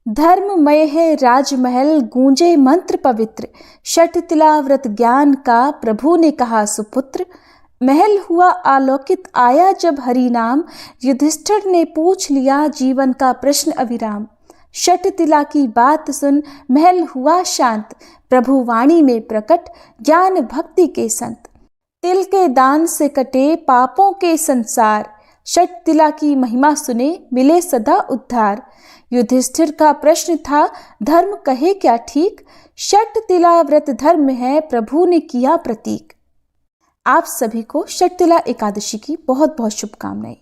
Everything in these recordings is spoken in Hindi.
धर्ममय है राजमहल, गूंजे मंत्र पवित्र, षट तिलाव्रत ज्ञान का प्रभु ने कहा सुपुत्र। महल हुआ आलोकित, आया जब हरि नाम, युधिष्ठिर ने पूछ लिया जीवन का प्रश्न अविराम। षट तिला की बात सुन महल हुआ शांत, प्रभु वाणी में प्रकट ज्ञान भक्ति के संत। तिल के दान से कटे पापों के संसार, षट तिला की महिमा सुने मिले सदा उद्धार। युधिष्ठिर का प्रश्न था धर्म कहे क्या ठीक, षट तिला व्रत धर्म है प्रभु ने किया प्रतीक। आप सभी को षट तिला एकादशी की बहुत बहुत शुभकामनाएं।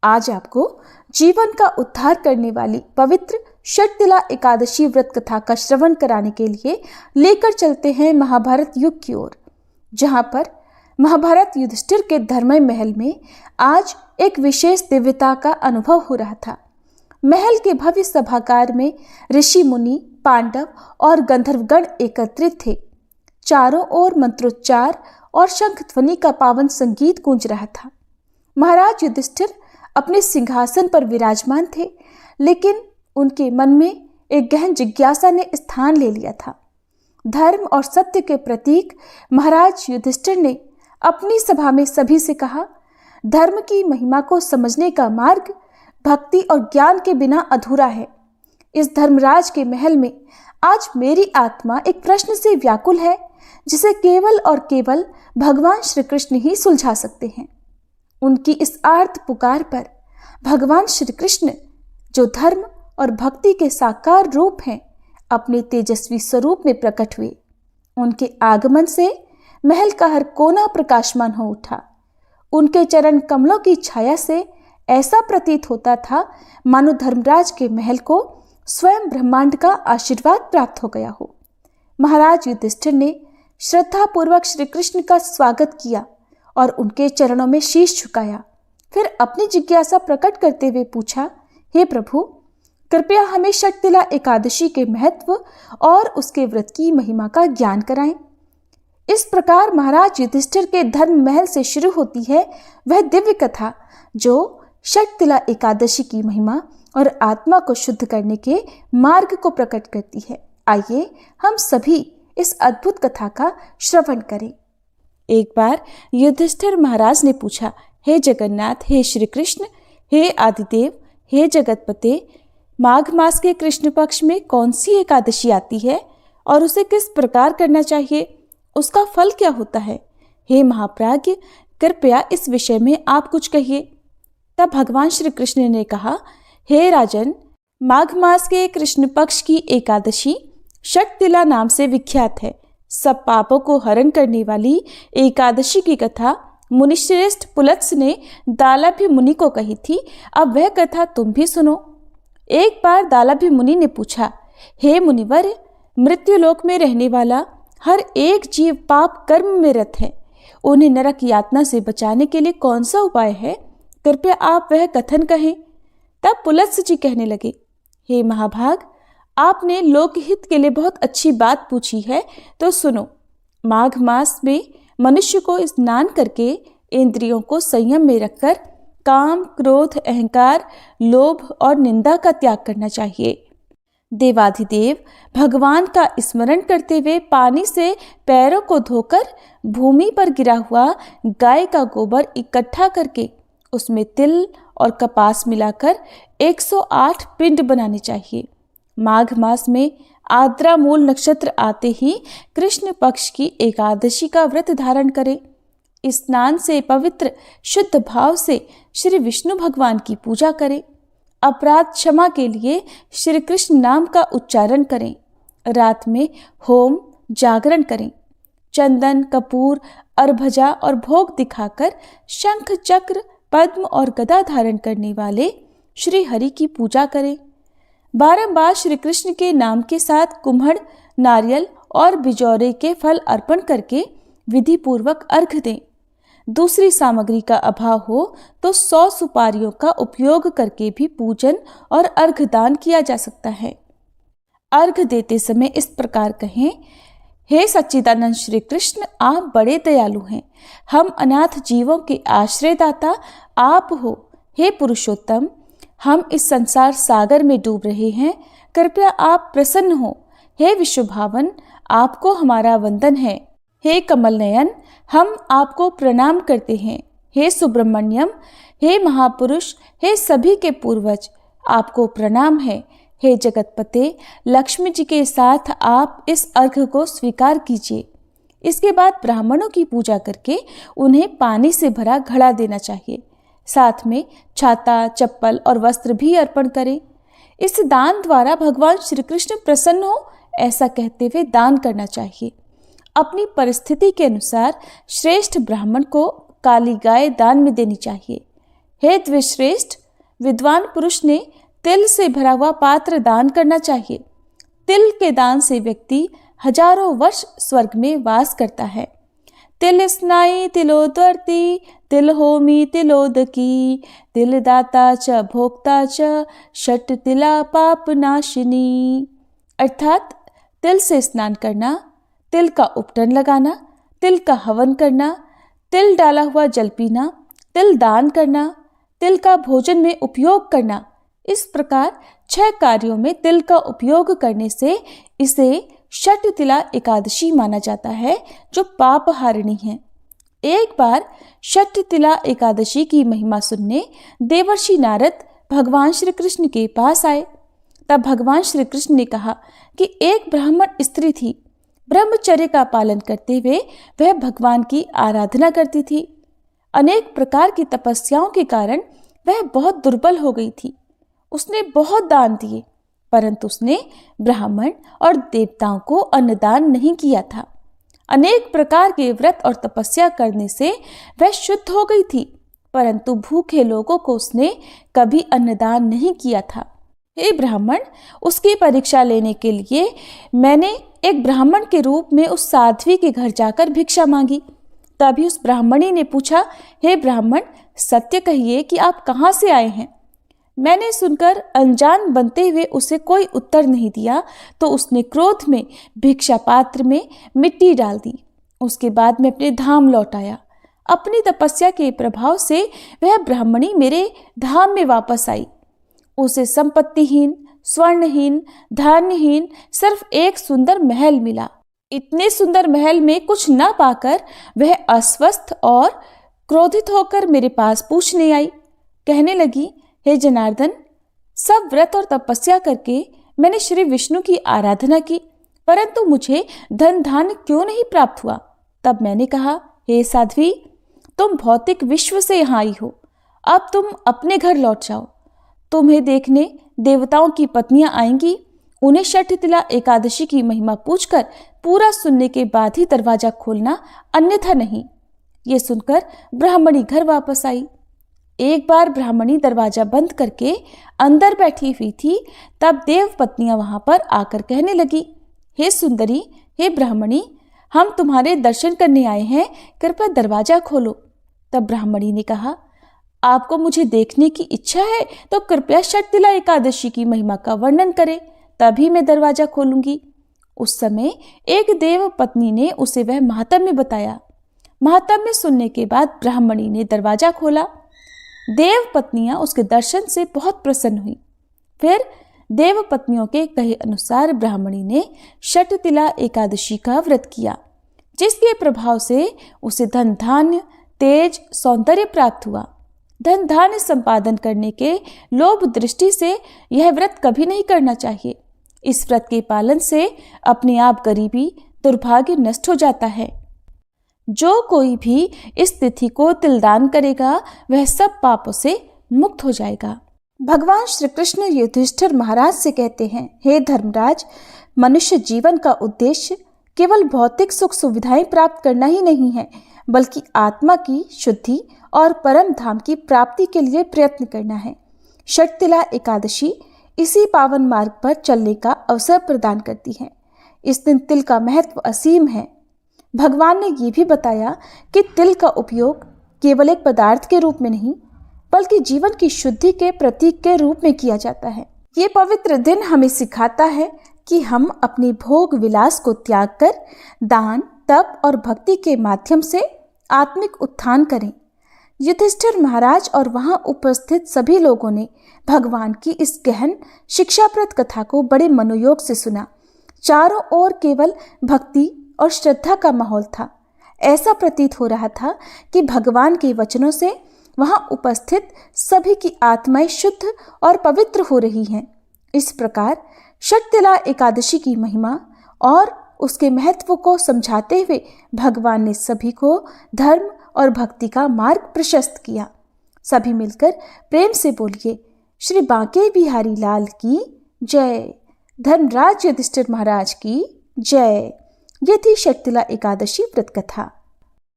आज आपको जीवन का उद्धार करने वाली पवित्र षट तिला एकादशी व्रत कथा का श्रवण कराने के लिए लेकर चलते हैं महाभारत युग की ओर, जहां पर महाभारत युधिष्ठिर के धर्ममय महल में आज एक विशेष दिव्यता का अनुभव हो रहा था। महल के भव्य सभागार में ऋषि मुनि, पांडव और गंधर्वगण एकत्रित थे। चारों ओर मंत्रोच्चार और शंख ध्वनि का पावन संगीत गूंज रहा था। महाराज युधिष्ठिर अपने सिंहासन पर विराजमान थे, लेकिन उनके मन में एक गहन जिज्ञासा ने स्थान ले लिया था। धर्म और सत्य के प्रतीक महाराज युधिष्ठिर ने अपनी सभा में सभी से कहा, धर्म की महिमा को समझने का मार्ग भक्ति और ज्ञान के बिना अधूरा है। इस धर्मराज के महल में आज मेरी आत्मा एक प्रश्न से व्याकुल है, जिसे केवल और केवल भगवान श्री कृष्ण ही सुलझा सकते हैं। उनकी इस आर्त पुकार पर भगवान श्री कृष्ण, जो धर्म और भक्ति के साकार रूप हैं, अपने तेजस्वी स्वरूप में प्रकट हुए। उनके आगमन से महल का हर कोना प्रकाशमान हो उठा। उनके चरण कमलों की छाया से ऐसा प्रतीत होता था मानो धर्मराज के महल को स्वयं ब्रह्मांड का आशीर्वाद प्राप्त हो गया हो। महाराज युधिष्ठिर ने श्रद्धापूर्वक श्री कृष्ण का स्वागत किया और उनके चरणों में शीश झुकाया। फिर अपनी जिज्ञासा प्रकट करते हुए पूछा, हे प्रभु, कृपया हमें षट तिला एकादशी के महत्व और उसके व्रत की महिमा का ज्ञान कराएं। इस प्रकार महाराज युधिष्ठिर के धर्म महल से शुरू होती है वह दिव्य कथा, जो षट तिला एकादशी की महिमा और आत्मा को शुद्ध करने के मार्ग को प्रकट करती है। आइए हम सभी इस अद्भुत कथा का श्रवण करें। एक बार युधिष्ठिर महाराज ने पूछा, हे जगन्नाथ, हे श्री कृष्ण, हे आदिदेव, हे जगतपते, माघ मास के कृष्ण पक्ष में कौन सी एकादशी आती है और उसे किस प्रकार करना चाहिए, उसका फल क्या होता है? हे महाप्राज्ञ, कृपया इस विषय में आप कुछ कहिए। तब भगवान श्री कृष्ण ने कहा, हे राजन, माघ मास के कृष्ण पक्ष की एकादशी षट तिला नाम से विख्यात है। सब पापों को हरण करने वाली एकादशी की कथा मुनिश्रेष्ठ पुलत्स ने दालभ्य मुनि को कही थी। अब वह कथा तुम भी सुनो। एक बार दालभ्य मुनि ने पूछा, हे मुनिवर, मृत्युलोक में रहने वाला हर एक जीव पाप कर्म में रत है। उन्हें नरक यातना से बचाने के लिए कौन सा उपाय है? कृपया आप वह कथन कहें। तब पुलत्स जी कहने लगे, हे महाभाग, आपने लोकहित के लिए बहुत अच्छी बात पूछी है, तो सुनो। माघ मास में मनुष्य को स्नान करके इंद्रियों को संयम में रखकर काम, क्रोध, अहंकार, लोभ और निंदा का त्याग करना चाहिए। देवाधिदेव भगवान का स्मरण करते हुए पानी से पैरों को धोकर भूमि पर गिरा हुआ गाय का गोबर इकट्ठा करके उसमें तिल और कपास मिलाकर 108 पिंड बनाने चाहिए। माघ मास में आद्रा मूल नक्षत्र आते ही कृष्ण पक्ष की एकादशी का व्रत धारण करें। स्नान से पवित्र शुद्ध भाव से श्री विष्णु भगवान की पूजा करें। अपराध क्षमा के लिए श्री कृष्ण नाम का उच्चारण करें। रात में होम जागरण करें। चंदन, कपूर, अर्भजा और भोग दिखाकर शंख, चक्र, पद्म और गदा धारण करने वाले श्री हरि की पूजा करें। बारंबार श्री कृष्ण के नाम के साथ कुम्हड़, नारियल और बिजौरे के फल अर्पण करके विधि पूर्वक अर्घ दें। दूसरी सामग्री का अभाव हो तो 100 सुपारियों का उपयोग करके भी पूजन और अर्घदान किया जा सकता है। अर्घ देते समय इस प्रकार कहें, हे सच्चिदानंद श्री कृष्ण, आप बड़े दयालु हैं। हम अनाथ जीवों के आश्रयदाता आप हो। हे पुरुषोत्तम, हम इस संसार सागर में डूब रहे हैं, कृपया आप प्रसन्न हो। हे विश्वभावन, आपको हमारा वंदन है। हे कमल नयन, हम आपको प्रणाम करते हैं। हे सुब्रमण्यम, हे महापुरुष, हे सभी के पूर्वज, आपको प्रणाम है। हे जगतपते, लक्ष्मी जी के साथ आप इस अर्घ को स्वीकार कीजिए। इसके बाद ब्राह्मणों की पूजा करके उन्हें पानी से भरा घड़ा देना चाहिए। साथ में छाता, चप्पल और वस्त्र भी अर्पण करें। इस दान द्वारा भगवान श्री कृष्ण प्रसन्न हो, ऐसा कहते हुए दान करना चाहिए। अपनी परिस्थिति के अनुसार श्रेष्ठ ब्राह्मण को काली गाय दान में देनी चाहिए। हे द्विश्रेष्ठ, विद्वान पुरुष ने तिल से भरा हुआ पात्र दान करना चाहिए। तिल के दान से व्यक्ति हजारों वर्ष स्वर्ग में वास करता है। तिल स्नाई तिलोदवर्ती, तिल होमी तिलोदकी, तिल दाता च भोक्ता च, षट तिला पाप नाशिनी। अर्थात तिल से स्नान करना, तिल का उपटन लगाना, तिल का हवन करना, तिल डाला हुआ जल पीना, तिल दान करना, तिल का भोजन में उपयोग करना। इस प्रकार 6 कार्यों में तिल का उपयोग करने से इसे षट तिला एकादशी माना जाता है, जो पाप हारिणी है। एक बार षट तिला एकादशी की महिमा सुनने देवर्षि नारद भगवान श्री कृष्ण के पास आए। तब भगवान श्री कृष्ण ने कहा कि एक ब्राह्मण स्त्री थी। ब्रह्मचर्य का पालन करते हुए वह भगवान की आराधना करती थी। अनेक प्रकार की तपस्याओं के कारण वह बहुत दुर्बल हो गई थी। उसने बहुत दान दिए, परंतु उसने ब्राह्मण और देवताओं को अन्नदान नहीं किया था। अनेक प्रकार के व्रत और तपस्या करने से वह शुद्ध हो गई थी, परंतु भूखे लोगों को उसने कभी अन्नदान नहीं किया था। हे ब्राह्मण, उसकी परीक्षा लेने के लिए मैंने एक ब्राह्मण के रूप में उस साध्वी के घर जाकर भिक्षा मांगी। तभी उस ब्राह्मणी ने पूछा, हे ब्राह्मण, सत्य कहिए कि आप कहाँ से आए हैं। मैंने सुनकर अनजान बनते हुए उसे कोई उत्तर नहीं दिया, तो उसने क्रोध में भिक्षा पात्र में मिट्टी डाल दी। उसके बाद मैं अपने धाम लौट आया। अपनी तपस्या के प्रभाव से वह ब्राह्मणी मेरे धाम में वापस आई। उसे संपत्तिहीन, स्वर्णहीन, धान्यहीन सिर्फ एक सुंदर महल मिला। इतने सुंदर महल में कुछ न पाकर वह अस्वस्थ और क्रोधित होकर मेरे पास पूछने आई। कहने लगी, हे जनार्दन, सब व्रत और तपस्या करके मैंने श्री विष्णु की आराधना की, परंतु मुझे धन धान्य क्यों नहीं प्राप्त हुआ। तब मैंने कहा, हे साध्वी, तुम भौतिक विश्व से यहाँ आई हो, अब तुम अपने घर लौट जाओ। तुम्हें देखने देवताओं की पत्नियां आएंगी। उन्हें षठ तिला एकादशी की महिमा पूछकर पूरा सुनने के बाद ही दरवाजा खोलना, अन्यथा नहीं। ये सुनकर ब्राह्मणी घर वापस आई। एक बार ब्राह्मणी दरवाजा बंद करके अंदर बैठी हुई थी, तब देव पत्नियां वहां पर आकर कहने लगी, हे सुंदरी, हे ब्राह्मणी, हम तुम्हारे दर्शन करने आए हैं, कृपया दरवाजा खोलो। तब ब्राह्मणी ने कहा, आपको मुझे देखने की इच्छा है तो कृपया षठ तिला एकादशी की महिमा का वर्णन करें, तभी मैं दरवाजा खोलूंगी। उस समय एक देव पत्नी ने उसे वह महात्म्य बताया। महात्म्य सुनने के बाद ब्राह्मणी ने दरवाजा खोला। देव पत्नियां उसके दर्शन से बहुत प्रसन्न हुई। फिर देव पत्नियों के कहे अनुसार ब्राह्मणी ने षठ तिला एकादशी का व्रत किया, जिसके प्रभाव से उसे धन धान्य, तेज, सौंदर्य प्राप्त हुआ। धन धान्य संपादन करने के लोभ दृष्टि से यह व्रत कभी नहीं करना चाहिए। इस व्रत के पालन से अपने आप गरीबी, दुर्भाग्य नष्ट हो जाता है। जो कोई भी इस तिथि को तिलदान करेगा वह सब पापों से मुक्त हो जाएगा। भगवान श्री कृष्ण युधिष्ठिर महाराज से कहते हैं, हे धर्मराज, मनुष्य जीवन का उद्देश्य केवल भौतिक सुख सुविधाएं प्राप्त करना ही नहीं है, बल्कि आत्मा की शुद्धि और परम धाम की प्राप्ति के लिए प्रयत्न करना है। षठ तिला एकादशी इसी पावन मार्ग पर चलने का अवसर प्रदान करती है। इस दिन तिल का महत्व असीम है। भगवान ने ये भी बताया कि तिल का उपयोग केवल एक पदार्थ के रूप में नहीं, बल्कि जीवन की शुद्धि के प्रतीक के रूप में किया जाता है। ये पवित्र दिन हमें सिखाता है कि हम अपने भोग विलास को त्याग कर दान, तप और भक्ति के माध्यम से आत्मिक उत्थान करें। युधिष्ठिर महाराज और वहां उपस्थित सभी लोगों ने भगवान की इस गहन शिक्षाप्रद कथा को बड़े मनोयोग से सुना। चारों ओर केवल भक्ति और श्रद्धा का माहौल था। ऐसा प्रतीत हो रहा था कि भगवान के वचनों से वहां उपस्थित सभी की आत्माएं शुद्ध और पवित्र हो रही हैं। इस प्रकार षटतिला एकादशी की महिमा और उसके महत्व को समझाते हुए भगवान ने सभी को धर्म और भक्ति का मार्ग प्रशस्त किया। सभी मिलकर प्रेम से बोलिए, श्री बांके बिहारी लाल की जय। धर्मराज युधिष्ठिर महाराज की जय। ये थी षटतिला एकादशी व्रत कथा।